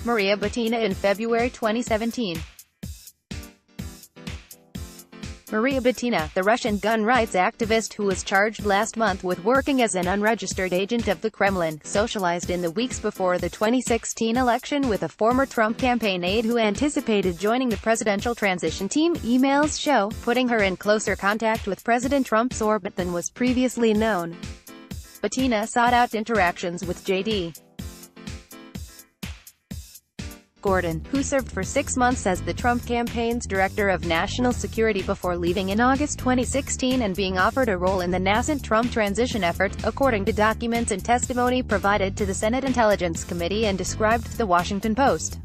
Maria Butina in February 2017. Maria Butina, the Russian gun rights activist who was charged last month with working as an unregistered agent of the Kremlin, socialized in the weeks before the 2016 election with a former Trump campaign aide who anticipated joining the presidential transition team, emails show, putting her in closer contact with President Trump's orbit than was previously known. Butina sought out interactions with J.D. Gordon, who served for 6 months as the Trump campaign's Director of National Security before leaving in August 2016 and being offered a role in the nascent Trump transition effort, according to documents and testimony provided to the Senate Intelligence Committee and described to The Washington Post.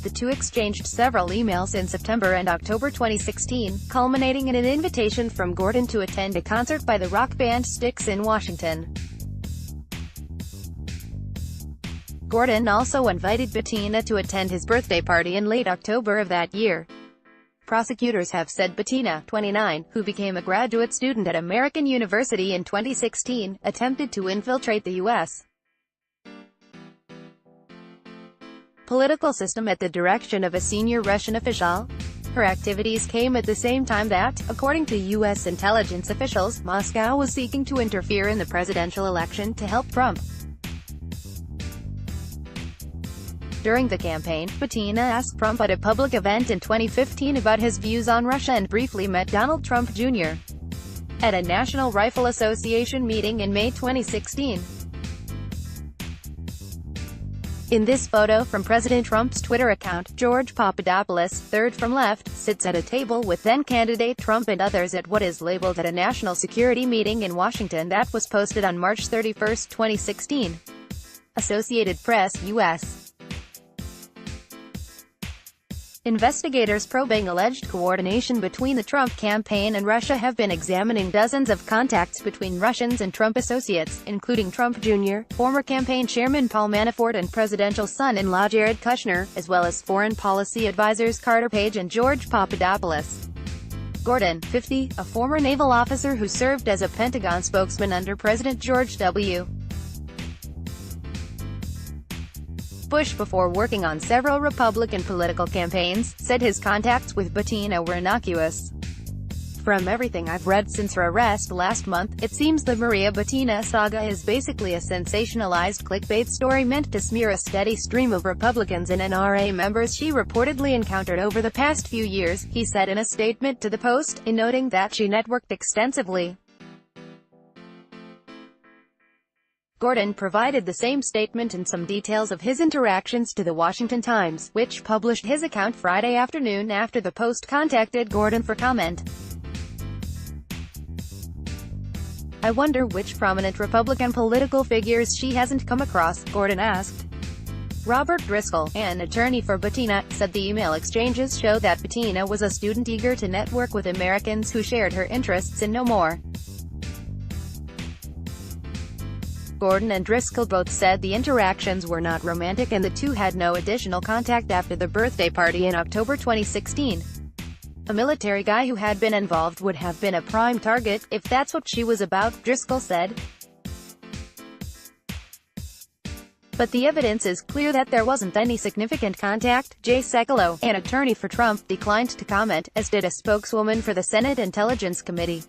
The two exchanged several emails in September and October 2016, culminating in an invitation from Gordon to attend a concert by the rock band Styx in Washington. Gordon also invited Butina to attend his birthday party in late October of that year. Prosecutors have said Butina, 29, who became a graduate student at American University in 2016, attempted to infiltrate the U.S. political system at the direction of a senior Russian official. Her activities came at the same time that, according to U.S. intelligence officials, Moscow was seeking to interfere in the presidential election to help Trump. During the campaign, Butina asked Trump at a public event in 2015 about his views on Russia and briefly met Donald Trump Jr. at a National Rifle Association meeting in May 2016. In this photo from President Trump's Twitter account, George Papadopoulos, third from left, sits at a table with then-candidate Trump and others at what is labeled at a national security meeting in Washington that was posted on March 31, 2016. Associated Press, U.S. Investigators probing alleged coordination between the Trump campaign and Russia have been examining dozens of contacts between Russians and Trump associates, including Trump Jr., former campaign chairman Paul Manafort and presidential son-in-law Jared Kushner, as well as foreign policy advisors Carter Page and George Papadopoulos. Gordon, 50, a former naval officer who served as a Pentagon spokesman under President George W. Bush before working on several Republican political campaigns, said his contacts with Butina were innocuous. From everything I've read since her arrest last month, it seems the Maria Butina saga is basically a sensationalized clickbait story meant to smear a steady stream of Republicans and NRA members she reportedly encountered over the past few years, he said in a statement to the Post, in noting that she networked extensively. Gordon provided the same statement and some details of his interactions to The Washington Times, which published his account Friday afternoon after the Post contacted Gordon for comment. "I wonder which prominent Republican political figures she hasn't come across," Gordon asked. Robert Driscoll, an attorney for Butina, said the email exchanges show that Butina was a student eager to network with Americans who shared her interests and no more. Gordon and Driscoll both said the interactions were not romantic and the two had no additional contact after the birthday party in October 2016. "A military guy who had been involved would have been a prime target, if that's what she was about," Driscoll said. "But the evidence is clear that there wasn't any significant contact." Jay Sekulow, an attorney for Trump, declined to comment, as did a spokeswoman for the Senate Intelligence Committee.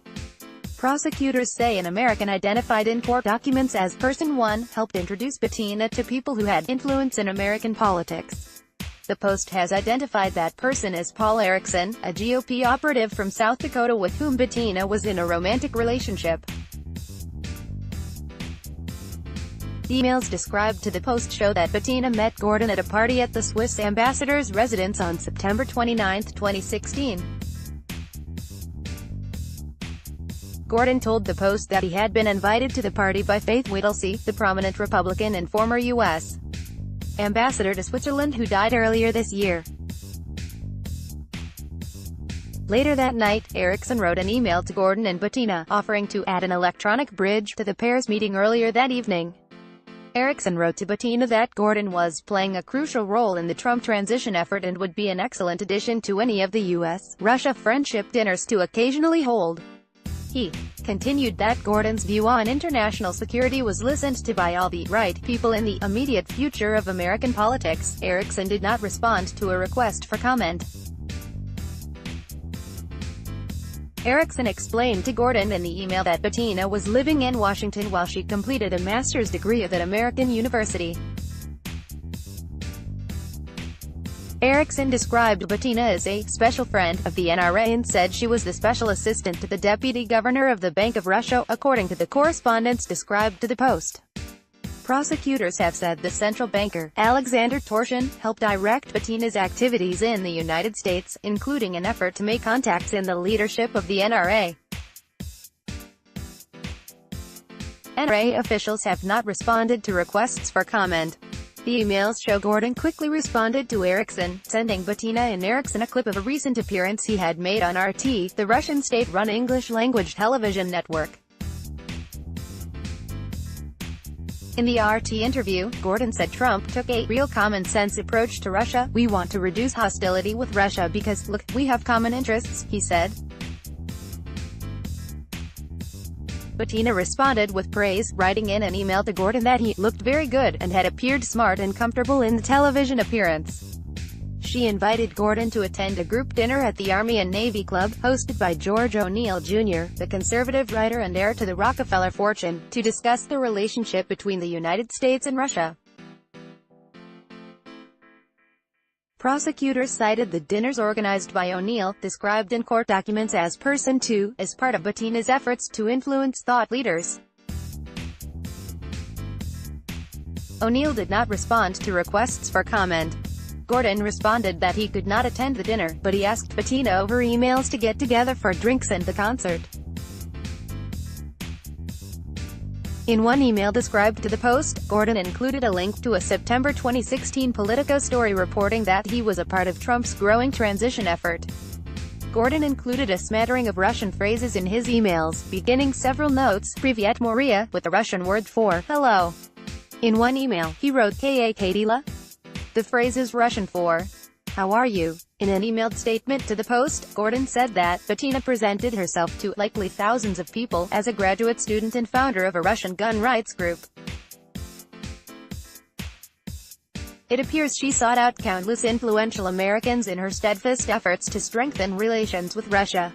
Prosecutors say an American identified in court documents as Person 1 helped introduce Butina to people who had influence in American politics. The Post has identified that person as Paul Erickson, a GOP operative from South Dakota with whom Butina was in a romantic relationship. The emails described to the Post show that Butina met Gordon at a party at the Swiss ambassador's residence on September 29, 2016. Gordon told the Post that he had been invited to the party by Faith Whittlesey, the prominent Republican and former U.S. ambassador to Switzerland who died earlier this year. Later that night, Erickson wrote an email to Gordon and Butina, offering to add an electronic bridge to the pair's meeting earlier that evening. Erickson wrote to Butina that Gordon was playing a crucial role in the Trump transition effort and would be an excellent addition to any of the U.S.-Russia friendship dinners to occasionally hold. He continued that Gordon's view on international security was listened to by all the right people in the immediate future of American politics. Erickson did not respond to a request for comment. Erickson explained to Gordon in the email that Butina was living in Washington while she completed a master's degree at an American university. Erickson described Butina as a special friend of the NRA and said she was the special assistant to the deputy governor of the Bank of Russia, according to the correspondence described to the Post. Prosecutors have said the central banker, Alexander Torshin, helped direct Butina's activities in the United States, including an effort to make contacts in the leadership of the NRA. NRA officials have not responded to requests for comment. The emails show Gordon quickly responded to Erickson, sending Butina and Erickson a clip of a recent appearance he had made on RT, the Russian state-run English-language television network. In the RT interview, Gordon said Trump took a real common-sense approach to Russia. "We want to reduce hostility with Russia because, look, we have common interests," he said. Butina responded with praise, writing in an email to Gordon that he looked very good and had appeared smart and comfortable in the television appearance. She invited Gordon to attend a group dinner at the Army and Navy Club, hosted by George O'Neill Jr., the conservative writer and heir to the Rockefeller fortune, to discuss the relationship between the United States and Russia. Prosecutors cited the dinners organized by O'Neill, described in court documents as Person 2, as part of Butina's efforts to influence thought leaders. O'Neill did not respond to requests for comment. Gordon responded that he could not attend the dinner, but he asked Butina over emails to get together for drinks and the concert. In one email described to the Post, Gordon included a link to a September 2016 Politico story reporting that he was a part of Trump's growing transition effort. Gordon included a smattering of Russian phrases in his emails, beginning several notes, Privyet Maria, with the Russian word for hello. In one email, he wrote Kakadila. The phrase is Russian for how are you? In an emailed statement to the Post, Gordon said that Butina presented herself to likely thousands of people as a graduate student and founder of a Russian gun rights group. It appears she sought out countless influential Americans in her steadfast efforts to strengthen relations with Russia.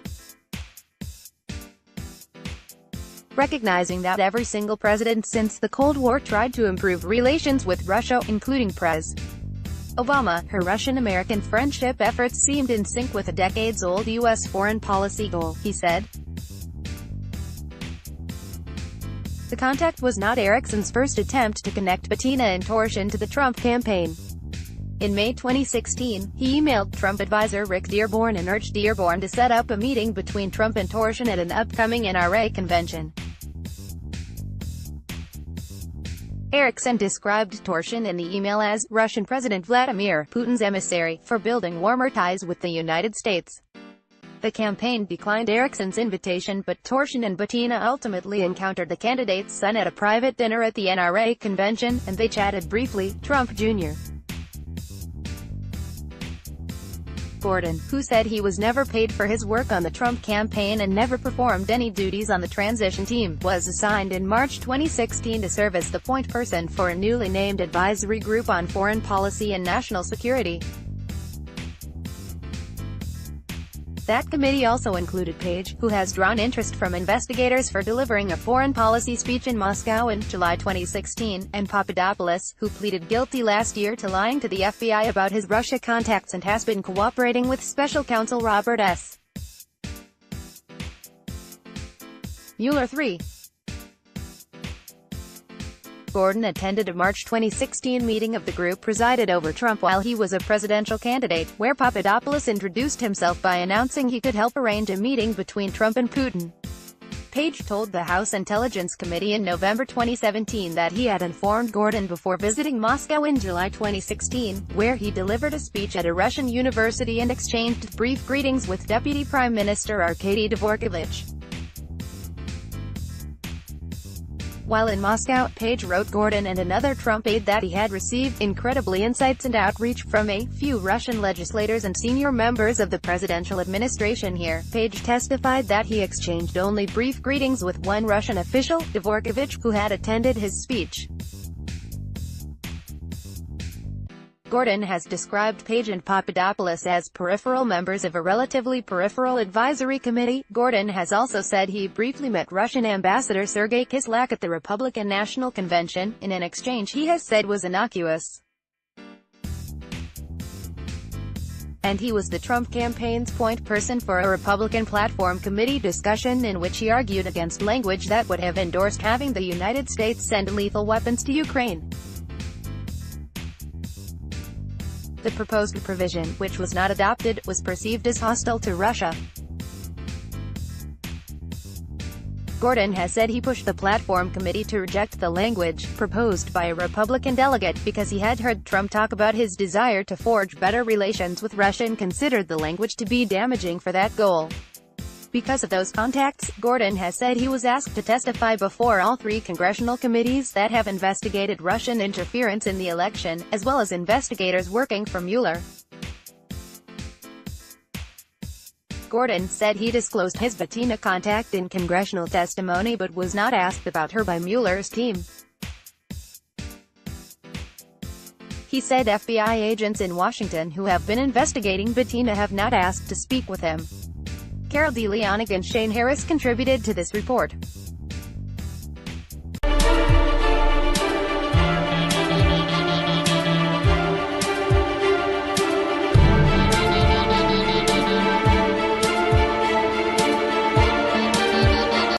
Recognizing that every single president since the Cold War tried to improve relations with Russia, including Pres. Obama, her Russian-American friendship efforts seemed in sync with a decades-old U.S. foreign policy goal, he said. The contact was not Erickson's first attempt to connect Butina and Torshin to the Trump campaign. In May 2016, he emailed Trump advisor Rick Dearborn and urged Dearborn to set up a meeting between Trump and Torshin at an upcoming NRA convention. Erickson described Torshin in the email as Russian President Vladimir Putin's emissary for building warmer ties with the United States. The campaign declined Erickson's invitation, but Torshin and Butina ultimately encountered the candidate's son at a private dinner at the NRA convention, and they chatted briefly. Trump Jr. Gordon, who said he was never paid for his work on the Trump campaign and never performed any duties on the transition team, was assigned in March 2016 to serve as the point person for a newly named advisory group on foreign policy and national security. That committee also included Page, who has drawn interest from investigators for delivering a foreign policy speech in Moscow in July 2016, and Papadopoulos, who pleaded guilty last year to lying to the FBI about his Russia contacts and has been cooperating with special counsel Robert S. Mueller III. Gordon attended a March 2016 meeting of the group presided over Trump while he was a presidential candidate, where Papadopoulos introduced himself by announcing he could help arrange a meeting between Trump and Putin. Page told the House Intelligence Committee in November 2017 that he had informed Gordon before visiting Moscow in July 2016, where he delivered a speech at a Russian university and exchanged brief greetings with Deputy Prime Minister Arkady Dvorkovich. While in Moscow, Page wrote Gordon and another Trump aide that he had received incredibly insights and outreach from a few Russian legislators and senior members of the presidential administration here. Page testified that he exchanged only brief greetings with one Russian official, Dvorkovich, who had attended his speech. Gordon has described Page and Papadopoulos as peripheral members of a relatively peripheral advisory committee. Gordon has also said he briefly met Russian Ambassador Sergei Kislyak at the Republican National Convention, in an exchange he has said was innocuous. And he was the Trump campaign's point person for a Republican platform committee discussion in which he argued against language that would have endorsed having the United States send lethal weapons to Ukraine. The proposed provision, which was not adopted, was perceived as hostile to Russia. Gordon has said he pushed the platform committee to reject the language proposed by a Republican delegate because he had heard Trump talk about his desire to forge better relations with Russia and considered the language to be damaging for that goal. Because of those contacts, Gordon has said he was asked to testify before all three congressional committees that have investigated Russian interference in the election, as well as investigators working for Mueller. Gordon said he disclosed his Butina contact in congressional testimony but was not asked about her by Mueller's team. He said FBI agents in Washington who have been investigating Butina have not asked to speak with him. Carol DeLeonic and Shane Harris contributed to this report.